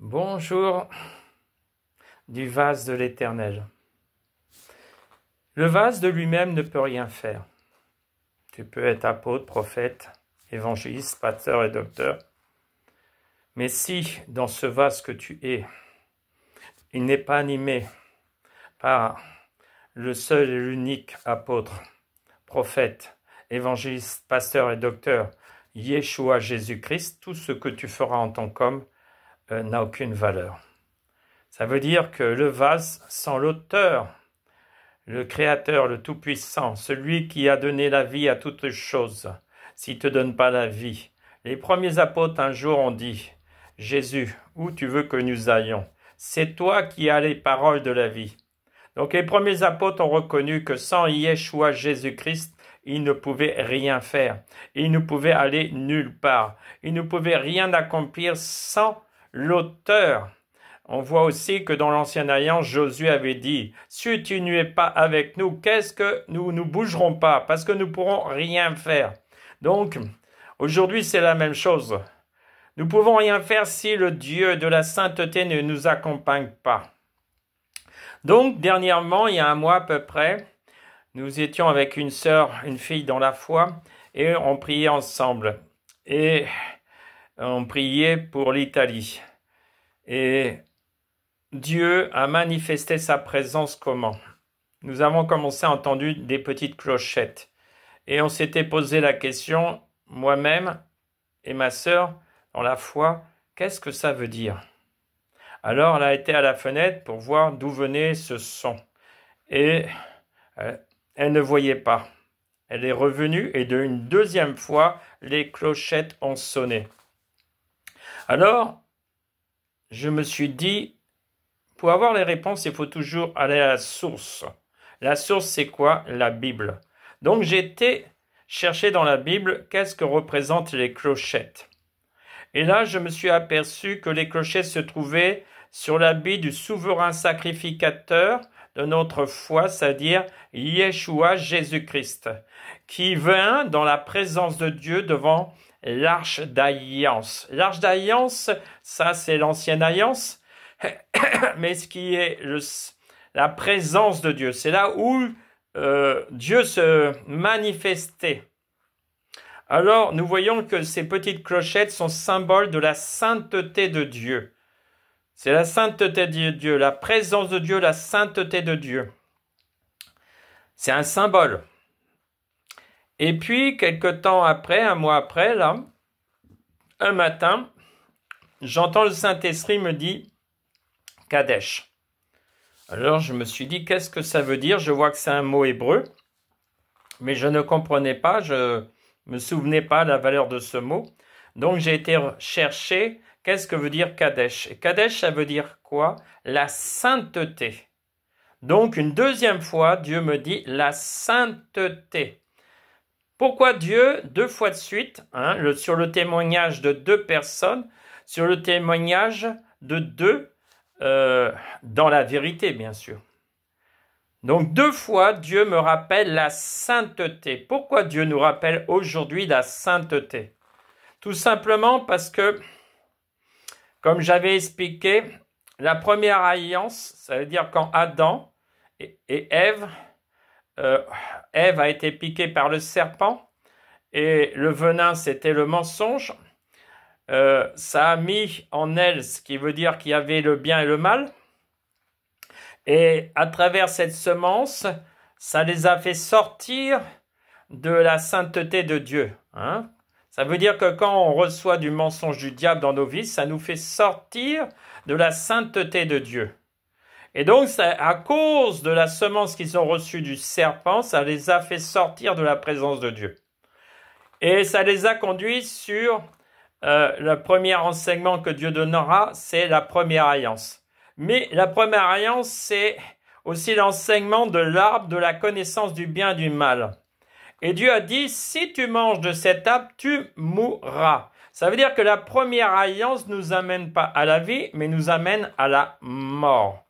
Bonjour du vase de l'Éternel. Le vase de lui-même ne peut rien faire. Tu peux être apôtre, prophète, évangéliste, pasteur et docteur. Mais si dans ce vase que tu es, il n'est pas animé par le seul et l'unique apôtre, prophète, évangéliste, pasteur et docteur, Yeshua Jésus-Christ, tout ce que tu feras en tant qu'homme n'a aucune valeur. Ça veut dire que le vase sans l'auteur, le Créateur, le Tout-Puissant, celui qui a donné la vie à toutes choses, s'il ne te donne pas la vie. Les premiers apôtres un jour ont dit, « Jésus, où tu veux que nous allions? C'est toi qui as les paroles de la vie. » Donc les premiers apôtres ont reconnu que sans Yeshua Jésus-Christ, ils ne pouvaient rien faire. Ils ne pouvaient aller nulle part. Ils ne pouvaient rien accomplir sans l'auteur. On voit aussi que dans l'Ancienne Alliance, Josué avait dit, « Si tu n'es pas avec nous, qu'est-ce que nous ne bougerons pas? Parce que nous ne pourrons rien faire. » Donc, aujourd'hui, c'est la même chose. Nous ne pouvons rien faire si le Dieu de la sainteté ne nous accompagne pas. Donc, dernièrement, il y a un mois à peu près, nous étions avec une sœur, une fille dans la foi, et on priait ensemble. Et on priait pour l'Italie. Et Dieu a manifesté sa présence comment? Nous avons commencé à entendre des petites clochettes. Et on s'était posé la question, moi-même et ma sœur, dans la foi, qu'est-ce que ça veut dire? Alors elle a été à la fenêtre pour voir d'où venait ce son. Et elle ne voyait pas. Elle est revenue et d'une deuxième fois, les clochettes ont sonné. Alors, je me suis dit, pour avoir les réponses, il faut toujours aller à la source. La source, c'est quoi? La Bible. Donc, j'ai été chercher dans la Bible qu'est-ce que représentent les clochettes. Et là, je me suis aperçu que les clochettes se trouvaient sur l'habit du souverain sacrificateur de notre foi, c'est-à-dire Yeshua Jésus-Christ, qui vint dans la présence de Dieu devant l'Arche d'Alliance. L'Arche d'Alliance, ça c'est l'Ancienne Alliance, mais ce qui est la présence de Dieu, c'est là où Dieu se manifestait. Alors, nous voyons que ces petites clochettes sont symboles de la sainteté de Dieu. C'est la sainteté de Dieu, la présence de Dieu, la sainteté de Dieu. C'est un symbole. Et puis, quelque temps après, un mois après, là, un matin, j'entends le Saint-Esprit me dire « Kadesh ». Alors, je me suis dit, qu'est-ce que ça veut dire? Je vois que c'est un mot hébreu, mais je ne comprenais pas, je me souvenais pas de la valeur de ce mot. Donc, j'ai été chercher qu'est-ce que veut dire Kadesh. Et Kadesh, ça veut dire quoi? La sainteté. Donc, une deuxième fois, Dieu me dit la sainteté. Pourquoi Dieu, deux fois de suite, sur le témoignage de deux personnes, sur le témoignage de deux, dans la vérité, bien sûr. Donc, deux fois, Dieu me rappelle la sainteté. Pourquoi Dieu nous rappelle aujourd'hui la sainteté? Tout simplement parce que, comme j'avais expliqué, la première alliance, ça veut dire quand Adam et Ève, Ève a été piquée par le serpent et le venin, c'était le mensonge. Ça a mis en elle, ce qui veut dire qu'il y avait le bien et le mal. Et à travers cette semence, ça les a fait sortir de la sainteté de Dieu. Ça veut dire que quand on reçoit du mensonge du diable dans nos vies, ça nous fait sortir de la sainteté de Dieu. Et donc, à cause de la semence qu'ils ont reçue du serpent, ça les a fait sortir de la présence de Dieu. Et ça les a conduits sur le premier enseignement que Dieu donnera, c'est la première alliance. Mais la première alliance, c'est aussi l'enseignement de l'arbre de la connaissance du bien et du mal. Et Dieu a dit, si tu manges de cet arbre, tu mourras. Ça veut dire que la première alliance ne nous amène pas à la vie, mais nous amène à la mort.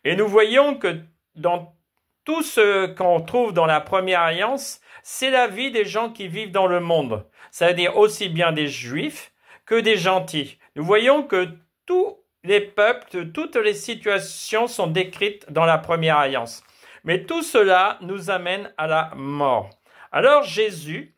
Et nous voyons que dans tout ce qu'on trouve dans la première alliance, c'est la vie des gens qui vivent dans le monde. Ça veut dire aussi bien des juifs que des gentils. Nous voyons que tous les peuples, toutes les situations sont décrites dans la première alliance. Mais tout cela nous amène à la mort. Alors Jésus,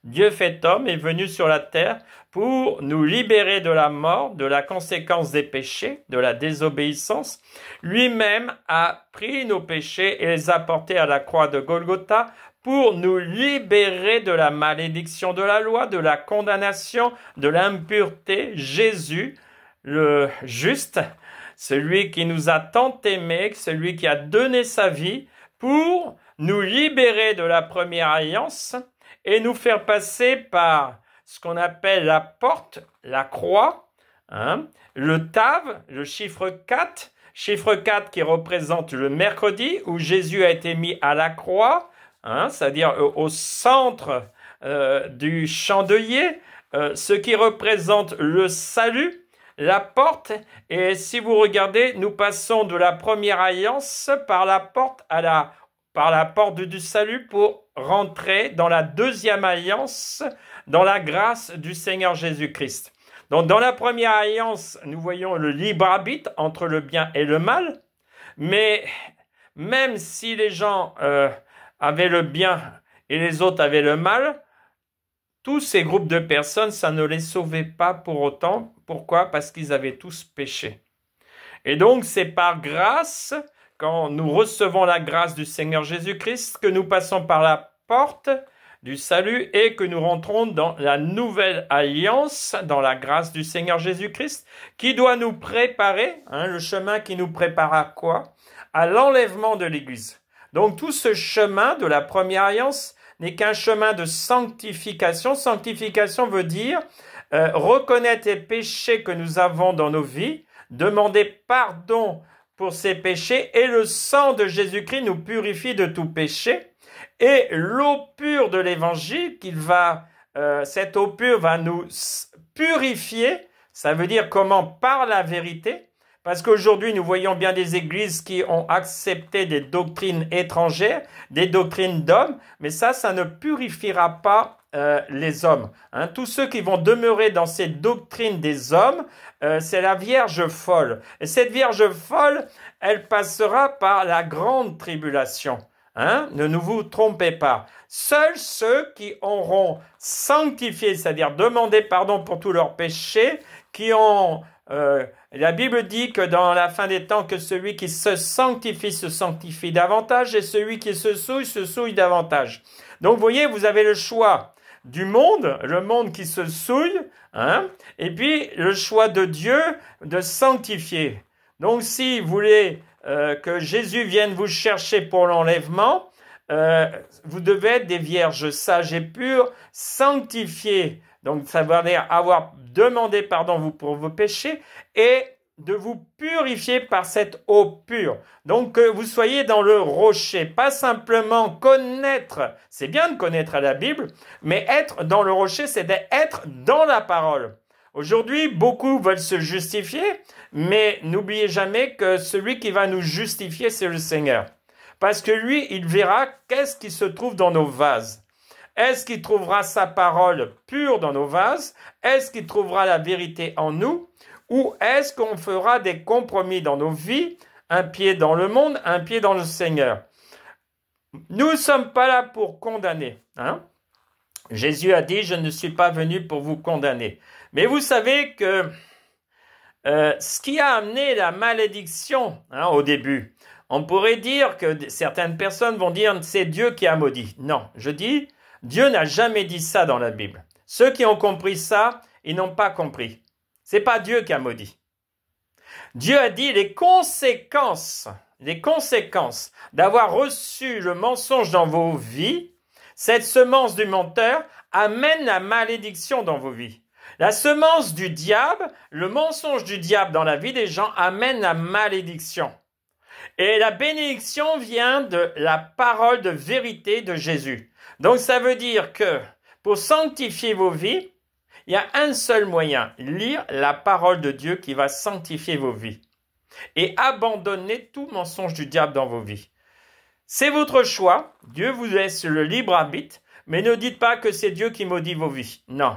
Dieu fait homme, est venu sur la terre pour nous libérer de la mort, de la conséquence des péchés, de la désobéissance. Lui-même a pris nos péchés et les a portés à la croix de Golgotha pour nous libérer de la malédiction de la loi, de la condamnation, de l'impureté. Jésus, le juste, celui qui nous a tant aimés, celui qui a donné sa vie pour nous libérer de la première alliance et nous faire passer par ce qu'on appelle la porte, la croix, le Tav, le chiffre 4 qui représente le mercredi où Jésus a été mis à la croix, c'est-à-dire au centre du chandelier, ce qui représente le salut, la porte, et si vous regardez, nous passons de la première alliance par la porte du salut pour rentrer dans la deuxième alliance, dans la grâce du Seigneur Jésus-Christ. Donc dans la première alliance, nous voyons le libre arbitre entre le bien et le mal, mais même si les gens avaient le bien et les autres avaient le mal, tous ces groupes de personnes, ça ne les sauvait pas pour autant. Pourquoi? Parce qu'ils avaient tous péché. Et donc, c'est par grâce, quand nous recevons la grâce du Seigneur Jésus-Christ, que nous passons par la porte du salut et que nous rentrons dans la nouvelle alliance, dans la grâce du Seigneur Jésus-Christ, qui doit nous préparer, le chemin qui nous prépare à quoi? À l'enlèvement de l'Église. Donc, tout ce chemin de la première alliance n'est qu'un chemin de sanctification. Sanctification veut dire reconnaître les péchés que nous avons dans nos vies, demander pardon pour ces péchés, et le sang de Jésus-Christ nous purifie de tout péché, et l'eau pure de l'évangile, cette eau pure va nous purifier. Ça veut dire comment? Par la vérité. Parce qu'aujourd'hui, nous voyons bien des églises qui ont accepté des doctrines étrangères, des doctrines d'hommes, mais ça ne purifiera pas les hommes. Tous ceux qui vont demeurer dans ces doctrines des hommes, c'est la Vierge folle. Et cette Vierge folle, elle passera par la grande tribulation. Ne vous trompez pas. Seuls ceux qui auront sanctifié, c'est-à-dire demandé pardon pour tous leurs péchés, qui ont... la Bible dit que dans la fin des temps, que celui qui se sanctifie davantage, et celui qui se souille davantage. Donc vous voyez, vous avez le choix du monde, le monde qui se souille, et puis le choix de Dieu de sanctifier. Donc si vous voulez que Jésus vienne vous chercher pour l'enlèvement, vous devez être des vierges sages et pures, sanctifiées. Donc ça veut dire avoir demandé pardon pour vos péchés et de vous purifier par cette eau pure. Donc que vous soyez dans le rocher, pas simplement connaître, c'est bien de connaître la Bible, mais être dans le rocher, c'est d'être dans la parole. Aujourd'hui, beaucoup veulent se justifier, mais n'oubliez jamais que celui qui va nous justifier, c'est le Seigneur. Parce que lui, il verra qu'est-ce qui se trouve dans nos vases. Est-ce qu'il trouvera sa parole pure dans nos vases? Est-ce qu'il trouvera la vérité en nous? Ou est-ce qu'on fera des compromis dans nos vies? Un pied dans le monde, un pied dans le Seigneur. Nous ne sommes pas là pour condamner. Jésus a dit, je ne suis pas venu pour vous condamner. Mais vous savez que ce qui a amené la malédiction au début, on pourrait dire que certaines personnes vont dire c'est Dieu qui a maudit. Non, je dis, Dieu n'a jamais dit ça dans la Bible. Ceux qui ont compris ça, ils n'ont pas compris. C'est pas Dieu qui a maudit. Dieu a dit les conséquences d'avoir reçu le mensonge dans vos vies, cette semence du menteur amène la malédiction dans vos vies. La semence du diable, le mensonge du diable dans la vie des gens amène la malédiction. Et la bénédiction vient de la parole de vérité de Jésus. Donc ça veut dire que pour sanctifier vos vies, il y a un seul moyen, lire la parole de Dieu qui va sanctifier vos vies et abandonner tout mensonge du diable dans vos vies. C'est votre choix, Dieu vous laisse le libre arbitre, mais ne dites pas que c'est Dieu qui maudit vos vies. Non.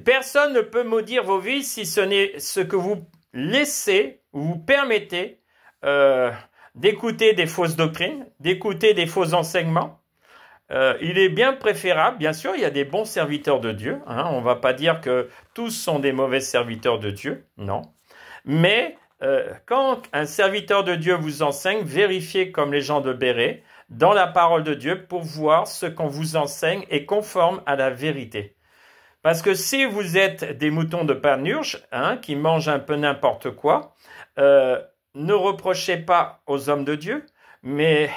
Personne ne peut maudire vos vies si ce n'est ce que vous laissez, vous permettez d'écouter des fausses doctrines, d'écouter des faux enseignements. Il est bien préférable, bien sûr, il y a des bons serviteurs de Dieu. Hein, on ne va pas dire que tous sont des mauvais serviteurs de Dieu, non. Mais quand un serviteur de Dieu vous enseigne, vérifiez comme les gens de Béret dans la parole de Dieu pour voir ce qu'on vous enseigne est conforme à la vérité. Parce que si vous êtes des moutons de Panurge, hein, qui mangent un peu n'importe quoi, ne reprochez pas aux hommes de Dieu, mais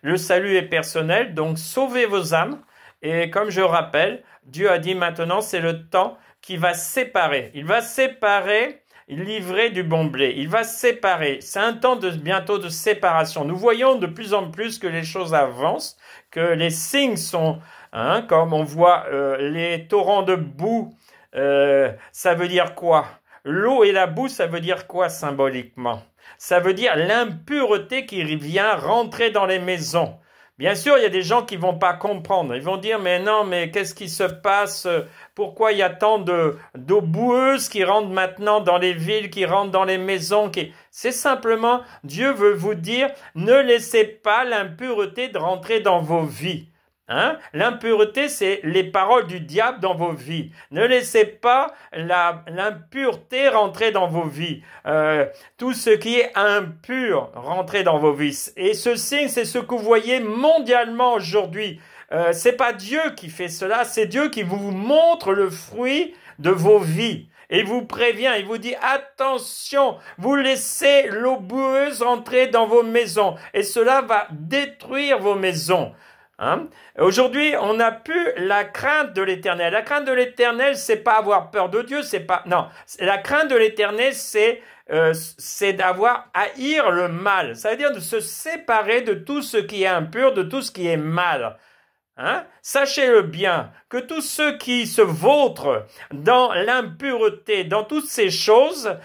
le salut est personnel, donc sauvez vos âmes. Et comme je rappelle, Dieu a dit maintenant, c'est le temps qui va séparer. Il va séparer l'ivraie du bon blé. Il va séparer. C'est un temps bientôt de séparation. Nous voyons de plus en plus que les choses avancent, que les signes sont, hein, comme on voit les torrents de boue, ça veut dire quoi? L'eau et la boue, ça veut dire quoi symboliquement? Ça veut dire l'impureté qui vient rentrer dans les maisons. Bien sûr, il y a des gens qui vont pas comprendre. Ils vont dire, mais non, mais qu'est-ce qui se passe? Pourquoi il y a tant d'eau boueuse qui rentre maintenant dans les villes, qui rentre dans les maisons? C'est simplement, Dieu veut vous dire, ne laissez pas l'impureté de rentrer dans vos vies. Hein? L'impureté, c'est les paroles du diable dans vos vies. Ne laissez pas l'impureté rentrer dans vos vies. Tout ce qui est impur rentrer dans vos vies. Et ce signe, c'est ce que vous voyez mondialement aujourd'hui. C'est pas Dieu qui fait cela, c'est Dieu qui vous montre le fruit de vos vies. Et il vous prévient, il vous dit, attention, vous laissez l'eau boueuse entrer dans vos maisons. Et cela va détruire vos maisons. Hein? Aujourd'hui, on n'a plus la crainte de l'Éternel. La crainte de l'Éternel, c'est pas avoir peur de Dieu, c'est pas non. La crainte de l'Éternel, c'est d'avoir haïr le mal. Ça veut dire de se séparer de tout ce qui est impur, de tout ce qui est mal. Hein? Sachez-le bien, que tous ceux qui se vautrent dans l'impureté, dans toutes ces choses,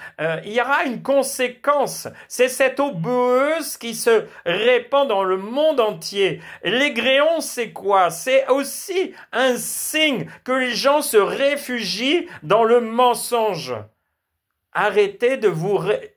il y aura une conséquence. C'est cette eau boueuse qui se répand dans le monde entier. Les gréons, c'est quoi? C'est aussi un signe que les gens se réfugient dans le mensonge. Arrêtez de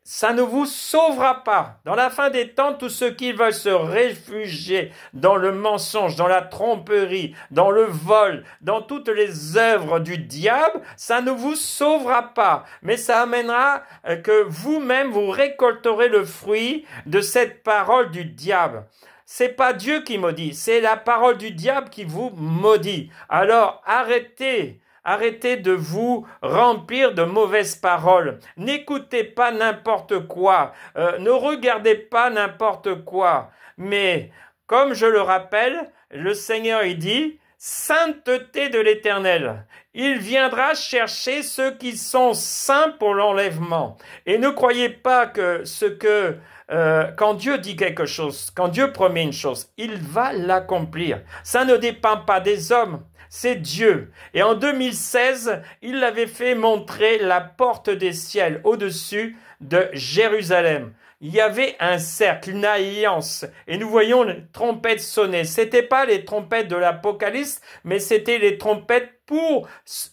ça ne vous sauvera pas. Dans la fin des temps, tous ceux qui veulent se réfugier dans le mensonge, dans la tromperie, dans le vol, dans toutes les œuvres du diable, ça ne vous sauvera pas. Mais ça amènera que vous-même, vous récolterez le fruit de cette parole du diable. C'est pas Dieu qui maudit, c'est la parole du diable qui vous maudit. Alors, arrêtez de vous remplir de mauvaises paroles. N'écoutez pas n'importe quoi. Ne regardez pas n'importe quoi. Mais, comme je le rappelle, le Seigneur, il dit, sainteté de l'Éternel. Il viendra chercher ceux qui sont saints pour l'enlèvement. Et ne croyez pas que quand Dieu dit quelque chose, quand Dieu promet une chose, il va l'accomplir. Ça ne dépend pas des hommes. C'est Dieu. Et en 2016, il avait fait montrer la porte des ciels au-dessus de Jérusalem. Il y avait un cercle, une alliance. Et nous voyons les trompettes sonner. C'était pas les trompettes de l'Apocalypse, mais c'était les trompettes pour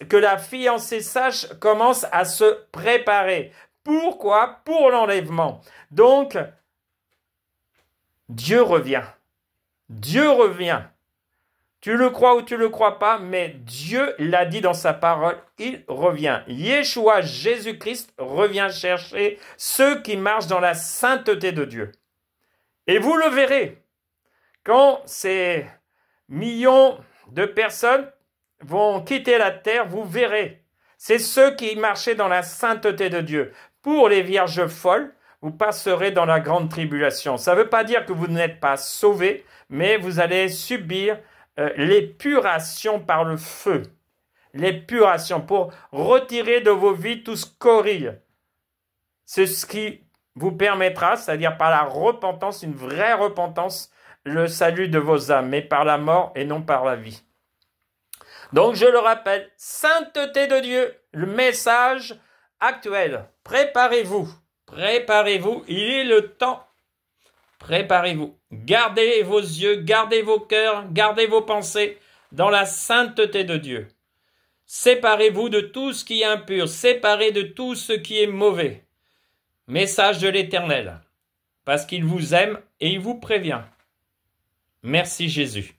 que la fiancée sage commence à se préparer. Pourquoi? Pour l'enlèvement. Donc, Dieu revient. Dieu revient. Tu le crois ou tu le crois pas, mais Dieu l'a dit dans sa parole, il revient. Yeshua, Jésus-Christ, revient chercher ceux qui marchent dans la sainteté de Dieu. Et vous le verrez, quand ces millions de personnes vont quitter la terre, vous verrez. C'est ceux qui marchaient dans la sainteté de Dieu. Pour les vierges folles, vous passerez dans la grande tribulation. Ça ne veut pas dire que vous n'êtes pas sauvés, mais vous allez subir l'épuration par le feu, l'épuration pour retirer de vos vies tout scorie. C'est ce qui vous permettra, c'est-à-dire par la repentance, une vraie repentance, le salut de vos âmes, mais par la mort et non par la vie. Donc je le rappelle, sainteté de Dieu, le message actuel. Préparez-vous, préparez-vous, il est le temps. Préparez-vous. Gardez vos yeux, gardez vos cœurs, gardez vos pensées dans la sainteté de Dieu. Séparez-vous de tout ce qui est impur, séparez de tout ce qui est mauvais. Message de l'Éternel, parce qu'il vous aime et il vous prévient. Merci Jésus.